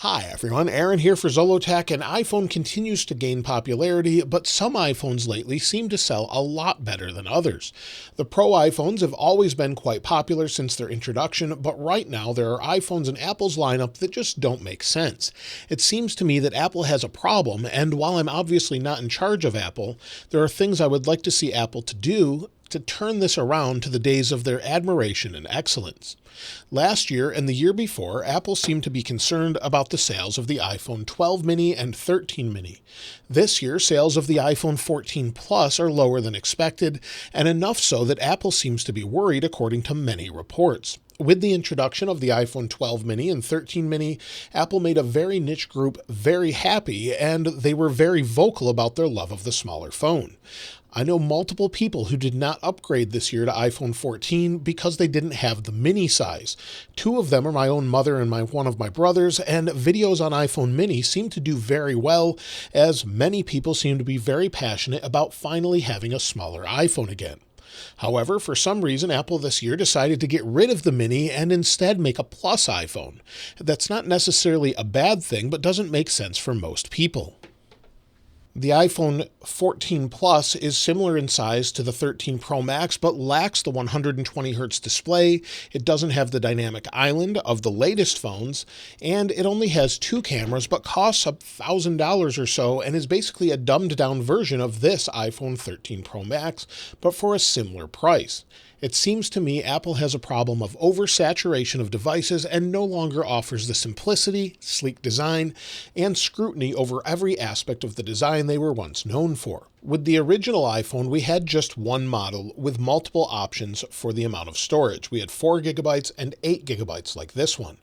Hi everyone, Aaron here for Zolotech. An iPhone continues to gain popularity, but some iPhones lately seem to sell a lot better than others. The Pro iPhones have always been quite popular since their introduction, but right now there are iPhones in Apple's lineup that just don't make sense. It seems to me that Apple has a problem, and while I'm obviously not in charge of Apple, there are things I would like to see Apple to do to turn this around to the days of their admiration and excellence. Last year and the year before, Apple seemed to be concerned about the sales of the iPhone 12 mini and 13 mini. This year, sales of the iPhone 14 Plus are lower than expected, and enough so that Apple seems to be worried according to many reports. With the introduction of the iPhone 12 mini and 13 mini, Apple made a very niche group very happy, and they were very vocal about their love of the smaller phone. I know multiple people who did not upgrade this year to iPhone 14 because they didn't have the mini size. Two of them are my own mother and one of my brothers, and videos on iPhone mini seem to do very well, as many people seem to be very passionate about finally having a smaller iPhone again. However, for some reason, Apple this year decided to get rid of the mini and instead make a Plus iPhone. That's not necessarily a bad thing, but doesn't make sense for most people. The iPhone 14 Plus is similar in size to the 13 Pro Max, but lacks the 120Hz display. It doesn't have the dynamic island of the latest phones, and it only has two cameras, but costs $1,000 or so, and is basically a dumbed-down version of this iPhone 13 Pro Max, but for a similar price. It seems to me Apple has a problem of oversaturation of devices and no longer offers the simplicity, sleek design, and scrutiny over every aspect of the design they were once known for. With the original iPhone, we had just one model with multiple options for the amount of storage. We had 4 gigabytes and 8 gigabytes like this one.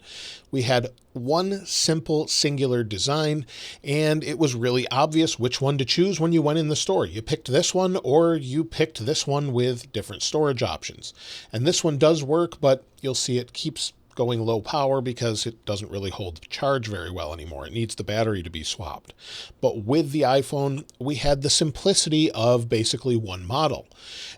We had one simple singular design, and it was really obvious which one to choose when you went in the store. You picked this one or you picked this one with different storage options. And this one does work, but you'll see it keeps going low power because it doesn't really hold charge very well anymore. It needs the battery to be swapped. But with the iPhone, we had the simplicity of basically one model.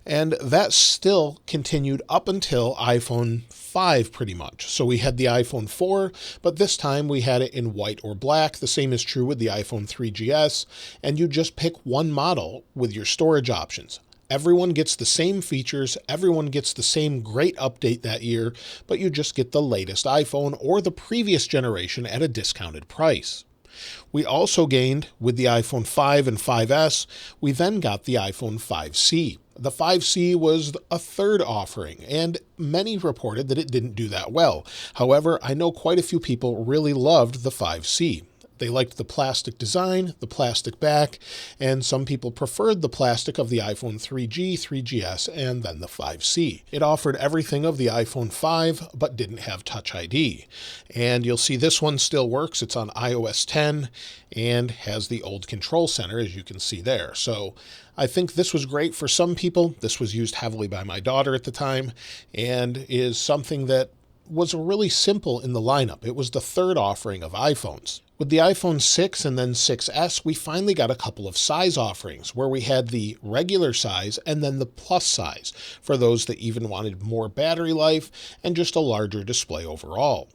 And that still continued up until iPhone 5 pretty much. So we had the iPhone 4, but this time we had it in white or black. The same is true with the iPhone 3GS, and you just pick one model with your storage options. Everyone gets the same features, everyone gets the same great update that year, but you just get the latest iPhone or the previous generation at a discounted price. We also gained, with the iPhone 5 and 5S, we then got the iPhone 5C. The 5C was a third offering, and many reported that it didn't do that well. However, I know quite a few people really loved the 5C. They liked the plastic design, the plastic back, and some people preferred the plastic of the iPhone 3G, 3GS, and then the 5C. It offered everything of the iPhone 5, but didn't have Touch ID. And you'll see this one still works. It's on iOS 10 and has the old control center, as you can see there. So I think this was great for some people. This was used heavily by my daughter at the time, and is something that was really simple in the lineup. It was the third offering of iPhones. With the iPhone 6 and then 6S, we finally got a couple of size offerings where we had the regular size and then the plus size for those that even wanted more battery life and just a larger display overall.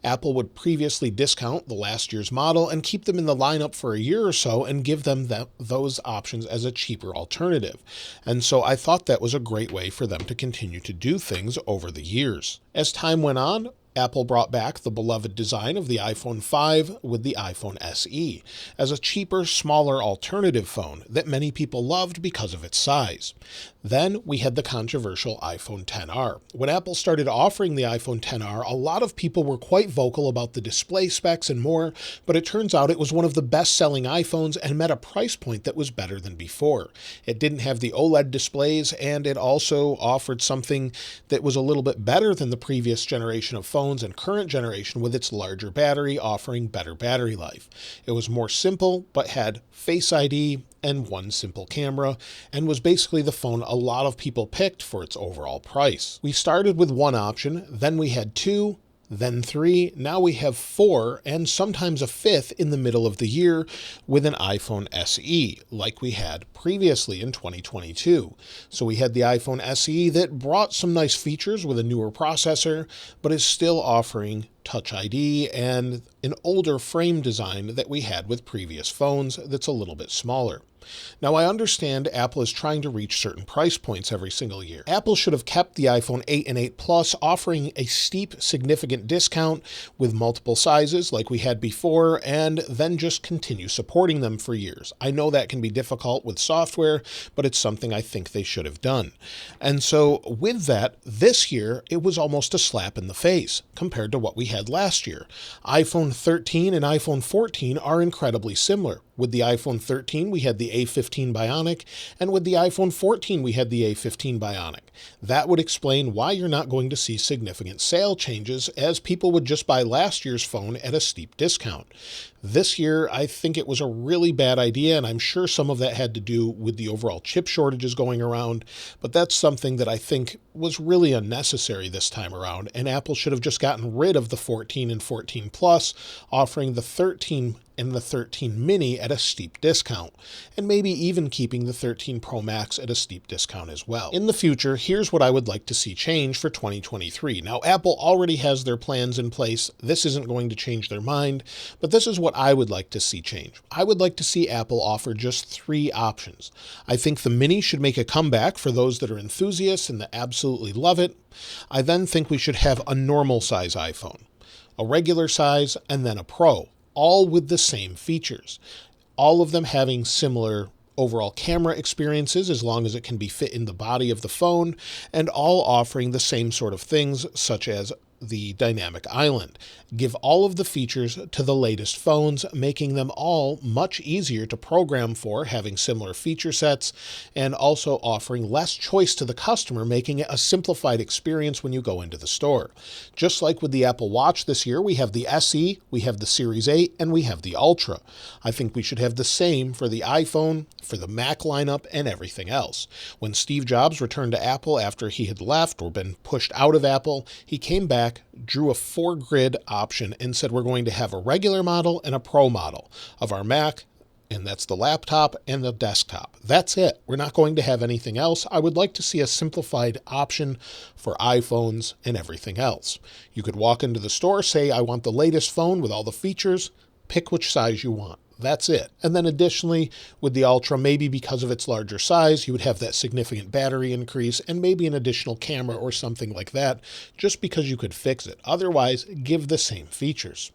Apple would previously discount the last year's model and keep them in the lineup for a year or so and give them those options as a cheaper alternative. And so I thought that was a great way for them to continue to do things over the years. As time went on, Apple brought back the beloved design of the iPhone 5 with the iPhone SE as a cheaper, smaller alternative phone that many people loved because of its size. Then we had the controversial iPhone XR. When Apple started offering the iPhone XR, a lot of people were quite vocal about the display specs and more, but it turns out it was one of the best-selling iPhones and met a price point that was better than before. It didn't have the OLED displays, and it also offered something that was a little bit better than the previous generation of phones and current generation with its larger battery, offering better battery life. It was more simple, but had Face ID and one simple camera, and was basically the phone a lot of people picked for its overall price. We started with one option, then we had two, then 3, now we have 4, and sometimes a 5th in the middle of the year with an iPhone SE, like we had previously in 2022. So we had the iPhone SE that brought some nice features with a newer processor, but is still offering Touch ID and an older frame design that we had with previous phones that's a little bit smaller. Now, I understand Apple is trying to reach certain price points every single year. Apple should have kept the iPhone 8 and 8 Plus offering a steep, significant discount with multiple sizes like we had before, and then just continue supporting them for years. I know that can be difficult with software, but it's something I think they should have done. And so with that, this year, it was almost a slap in the face compared to what we had last year. iPhone 13 and iPhone 14 are incredibly similar. With the iPhone 13, we had the A15 Bionic, and with the iPhone 14, we had the A15 Bionic. That would explain why you're not going to see significant sale changes, as people would just buy last year's phone at a steep discount. This year, I think it was a really bad idea, and I'm sure some of that had to do with the overall chip shortages going around, but that's something that I think was really unnecessary this time around, and Apple should have just gotten rid of the 14 and 14 Plus, offering the 13 and the 13 mini at a steep discount, and maybe even keeping the 13 Pro Max at a steep discount as well. In the future, here's what I would like to see change for 2023. Now, Apple already has their plans in place. This isn't going to change their mind, but this is what I would like to see change. I would like to see Apple offer just 3 options. I think the mini should make a comeback for those that are enthusiasts and that absolutely love it. I then think we should have a normal size iPhone, a regular size, and then a Pro, all with the same features, all of them having similar overall camera experiences as long as it can be fit in the body of the phone, and all offering the same sort of things such as the dynamic island. Give all of the features to the latest phones, making them all much easier to program for, having similar feature sets, and also offering less choice to the customer, making it a simplified experience when you go into the store. Just like with the Apple Watch this year, we have the SE, we have the Series 8, and we have the Ultra. I think we should have the same for the iPhone, for the Mac lineup, and everything else. When Steve Jobs returned to Apple after he had left or been pushed out of Apple, he came back, drew a 4-grid option, and said we're going to have a regular model and a Pro model of our Mac, and that's the laptop and the desktop. That's it. We're not going to have anything else. I would like to see a simplified option for iPhones and everything else. You could walk into the store, say, I want the latest phone with all the features, pick which size you want. That's it. And then additionally, with the Ultra, maybe because of its larger size, you would have that significant battery increase and maybe an additional camera or something like that, just because you could fix it. Otherwise, give the same features.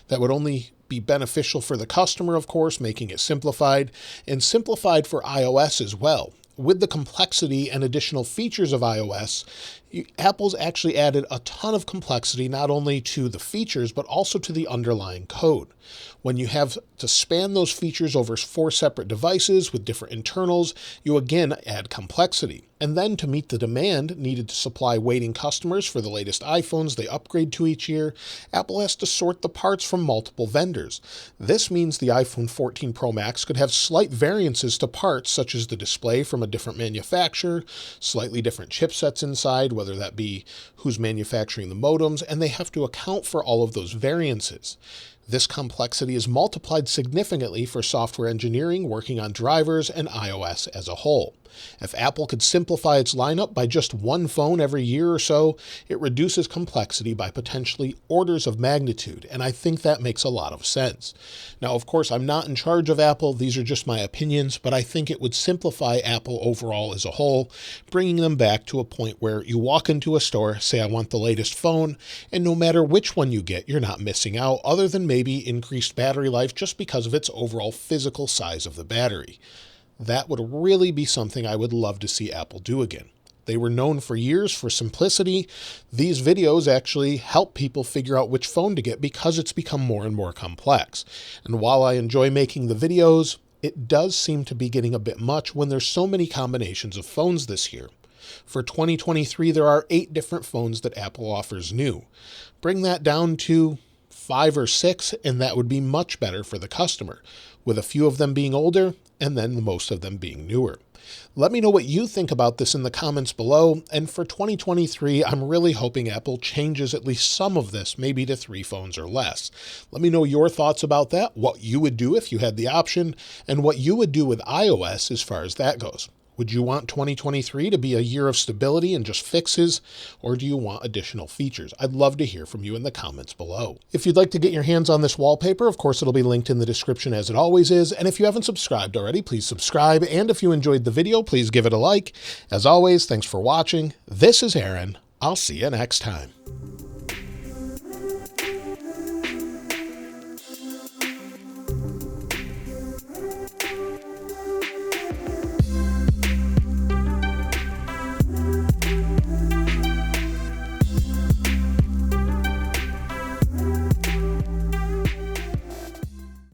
That would only be beneficial for the customer, of course, making it simplified, and simplified for iOS as well. With the complexity and additional features of iOS, Apple's actually added a ton of complexity, not only to the features, but also to the underlying code. When you have to span those features over 4 separate devices with different internals, you again add complexity. And then to meet the demand needed to supply waiting customers for the latest iPhones they upgrade to each year, Apple has to sort the parts from multiple vendors. This means the iPhone 14 Pro Max could have slight variances to parts, such as the display from a different manufacturer, slightly different chipsets inside, whether that be who's manufacturing the modems, and they have to account for all of those variances. This complexity is multiplied significantly for software engineering working on drivers and iOS as a whole. If Apple could simplify its lineup by just one phone every year or so, it reduces complexity by potentially orders of magnitude, and I think that makes a lot of sense. Now, of course, I'm not in charge of Apple. These are just my opinions, but I think it would simplify Apple overall as a whole, bringing them back to a point where you walk into a store, say, I want the latest phone, and no matter which one you get, you're not missing out, other than maybe increased battery life just because of its overall physical size of the battery. That would really be something I would love to see Apple do again. They were known for years for simplicity. These videos actually help people figure out which phone to get because it's become more and more complex. And while I enjoy making the videos, it does seem to be getting a bit much when there's so many combinations of phones this year. For 2023, there are 8 different phones that Apple offers new. Bring that down to 5 or 6, and that would be much better for the customer, with a few of them being older and then most of them being newer. Let me know what you think about this in the comments below, and for 2023, I'm really hoping Apple changes at least some of this, maybe to 3 phones or less. Let me know your thoughts about that, what you would do if you had the option, and what you would do with iOS as far as that goes. Would you want 2023 to be a year of stability and just fixes, or do you want additional features? I'd love to hear from you in the comments below. If you'd like to get your hands on this wallpaper, of course, it'll be linked in the description as it always is. And if you haven't subscribed already, please subscribe. And if you enjoyed the video, please give it a like. As always, thanks for watching. This is Aaron. I'll see you next time.